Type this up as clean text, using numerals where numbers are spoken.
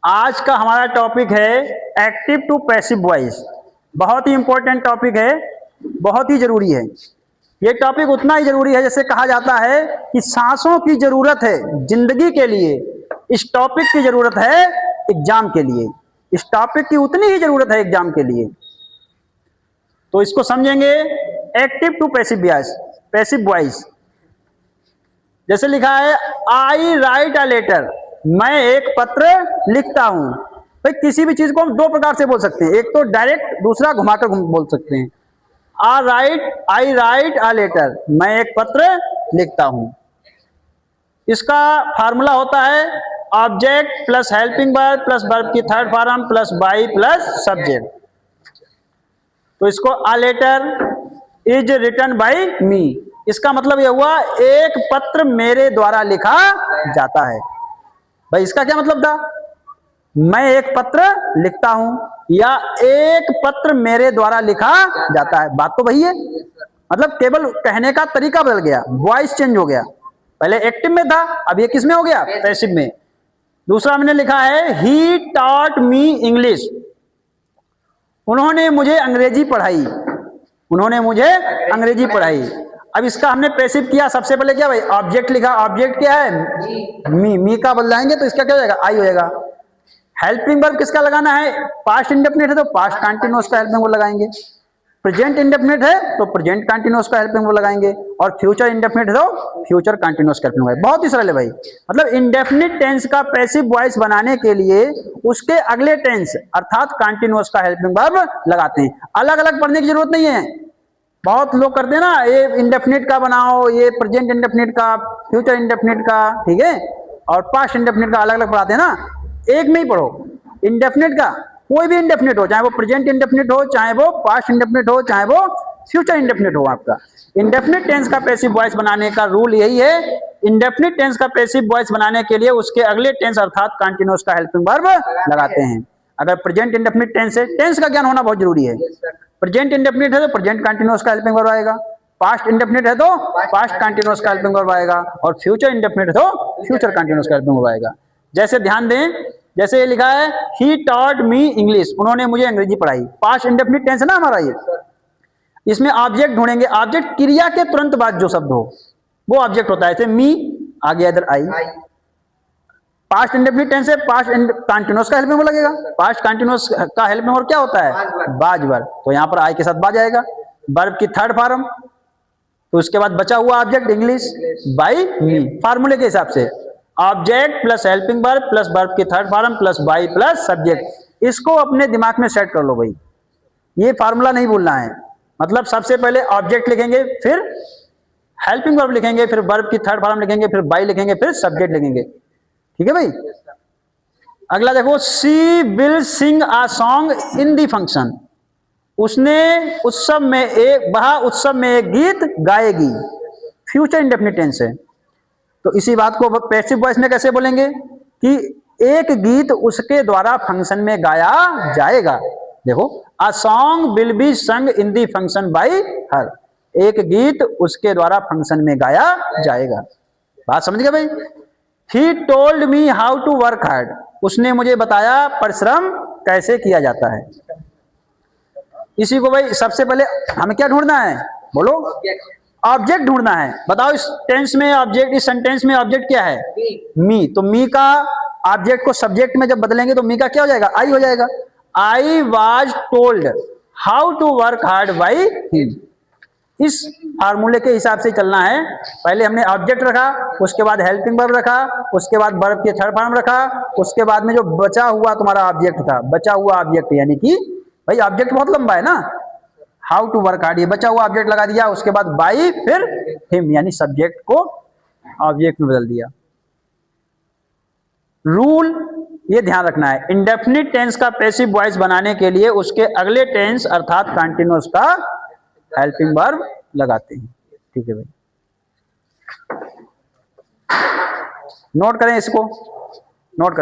आज का हमारा टॉपिक है एक्टिव टू पैसिव वॉइस। बहुत ही इंपॉर्टेंट टॉपिक है, बहुत ही जरूरी है। ये टॉपिक उतना ही जरूरी है जैसे कहा जाता है कि सांसों की जरूरत है जिंदगी के लिए, इस टॉपिक की जरूरत है एग्जाम के लिए। इस टॉपिक की उतनी ही जरूरत है एग्जाम के लिए। तो इसको समझेंगे। Active to passive voice, passive voice जैसे लिखा है आई राइट अ लेटर, मैं एक पत्र लिखता हूं। भाई किसी भी चीज को हम दो प्रकार से बोल सकते हैं, एक तो डायरेक्ट, दूसरा घुमाकर बोल सकते हैं। आई राइट अ लेटर, मैं एक पत्र लिखता हूं। इसका फार्मूला होता है object plus helping verb plus verb की third form plus by plus subject. तो इसको a letter is written by me, इसका मतलब यह हुआ एक पत्र मेरे द्वारा लिखा जाता है। भाई इसका क्या मतलब था? मैं एक पत्र लिखता हूं या एक पत्र मेरे द्वारा लिखा जाता है, बात तो वही है। मतलब केवल कहने का तरीका बदल गया, वॉइस चेंज हो गया। पहले एक्टिव में था, अब ये किस में हो गया? पैसिव में। दूसरा मैंने लिखा है ही टॉट मी इंग्लिश, उन्होंने मुझे अंग्रेजी पढ़ाई, उन्होंने मुझे अंग्रेजी पढ़ाई। अब इसका हमने पैसिव किया, सबसे पहले क्या भाई ऑब्जेक्ट लिखा। ऑब्जेक्ट क्या है? मी का बदलाएंगे तो इसका क्या हो जाएगा? आई हो जाएगा। हेल्पिंग वर्ब किसका लगाना है? पास्ट इंडेफिनिट है तो पास्ट कंटीन्यूअस का हेल्पिंग वर्ब लगाएंगे। प्रेजेंट इंडेफिनिट है तो प्रेजेंट कंटीन्यूअस का हेल्पिंग वर्ब लगाएंगे। और फ्यूचर इंडेफिनिट है तो फ्यूचर कंटीन्यूअस का हेल्पिंग वर्ब। बहुत ही सरल है भाई। मतलब इंडेफिनिट टेंस का पैसिव वॉइस बनाने के लिए उसके अगले टेंस अर्थात कंटीन्यूअस का हेल्पिंग वर्ब लगाते हैं। अलग अलग पढ़ने की जरूरत नहीं है। बहुत लोग करते हैं ना, ये इंडेफिनिट का बनाओ, ये प्रेजेंट इंडेफिनिट का, फ्यूचर इंडेफिनिट का, ठीक है, और पास्ट इंडेफिनिट का अलग अलग पढ़ाते हैं ना। एक में ही पढ़ो इंडेफिनिट का, कोई भी इंडेफिनिट हो, चाहे वो प्रेजेंट इंडेफिनिट हो, चाहे वो पास्ट इंडेफिनिट हो, चाहे वो फ्यूचर इंडेफिनिट हो। आपका इंडेफिनिट टेंस का पैसिव वॉइस बनाने का रूल यही है। इंडेफिनिट टेंस का पैसिव वॉइस बनाने के लिए उसके अगले टेंस अर्थात कंटीन्यूअस का हेल्पिंग वर्ब लगाते हैं। अगर प्रेजेंट इंडेफिनिट टेंस है, टेंस का ज्ञान होना बहुत जरूरी है। प्रेजेंट इंडेफिनिट है तो प्रेजेंट कंटीन्यूअस का हेल्पिंग वर्ब आएगा, पास्ट इंडेफिनिट है तो पास्ट कंटीन्यूअस का हेल्पिंग वर्ब आएगा, और फ्यूचर इंडेफिनिट है तो फ्यूचर कंटीन्यूअस का हेल्पिंग वर्ब आएगा। जैसे ध्यान दें, जैसे ये लिखा है ही टॉट मी इंग्लिश, उन्होंने मुझे अंग्रेजी पढ़ाई। पास्ट इंडेफिनिट टेंस है ना हमारा ये। इसमें ऑब्जेक्ट ढूंढेंगे, ऑब्जेक्ट क्रिया के तुरंत बाद जो शब्द हो वो ऑब्जेक्ट होता है। जैसे मी आ गया इधर आई। पास्ट इंडेफिनिट टेंस है, पास्ट कंटीन्यूअस का हेल्पिंग वर्ब लगेगा। पास्ट कंटीन्यूअस का हेल्पिंग वर्ब क्या होता है? बाज वर्ब। तो यहां पर आई के साथ बाज आएगा, वर्ब की थर्ड फॉर्म, तो उसके बाद बचा हुआ ऑब्जेक्ट इंग्लिश बाई मी। फार्मूले के हिसाब से object plus helping verb plus verb की third form plus by plus subject. इसको अपने दिमाग में सेट कर लो भाई, ये फार्मूला नहीं भूलना है। मतलब सबसे पहले ऑब्जेक्ट लिखेंगे, फिर हेल्पिंग वर्ब लिखेंगे, फिर वर्ब की थर्ड फॉर्म लिखेंगे, फिर बाई लिखेंगे, फिर सब्जेक्ट लिखेंगे। ठीक है भाई। अगला देखो, she will sing a song in the function, उसने उत्सव में वह उत्सव में एक गीत गाएगी। फ्यूचर इंडेफिनिट टेंस है। तो इसी बात को पैसिव वॉइस में कैसे बोलेंगे कि एक गीत उसके द्वारा फंक्शन में गाया जाएगा। देखो, अ सॉन्ग विल बी संग इन दी फंक्शन बाई हर, एक गीत उसके द्वारा फंक्शन में गाया जाएगा। बात समझ गए भाई। He told me how to work hard, उसने मुझे बताया परिश्रम कैसे किया जाता है। इसी को भाई सबसे पहले हमें क्या ढूंढना है? बोलो, ऑब्जेक्ट ढूंढना है। बताओ इस टेंस में ऑब्जेक्ट, इस सेंटेंस में ऑब्जेक्ट क्या है? मी। तो मी का ऑब्जेक्ट को सब्जेक्ट में जब बदलेंगे तो मी का क्या हो जाएगा? आई हो जाएगा। I was told how to work hard by him. इस फार्मूले के हिसाब से चलना है। पहले हमने ऑब्जेक्ट रखा, उसके बाद हेल्पिंग वर्ब रखा, उसके बाद वर्ब के थर्ड फॉर्म रखा, उसके बाद में जो बचा हुआ तुम्हारा ऑब्जेक्ट था, बचा हुआ ऑब्जेक्ट यानी कि भाई ऑब्जेक्ट बहुत लंबा है ना, हाउ टू वर्क हार्ड, ये बचा हुआ ऑब्जेक्ट लगा दिया। उसके बाद बाई, फिर हिम, यानी सब्जेक्ट को ऑब्जेक्ट में बदल दिया। रूल ये ध्यान रखना है, इंडेफिनिट टेंस का पैसिव वॉइस बनाने के लिए उसके अगले टेंस अर्थात कंटीन्यूअस का हेल्पिंग वर्ब लगाते हैं। ठीक है भाई, नोट करें इसको, नोट कर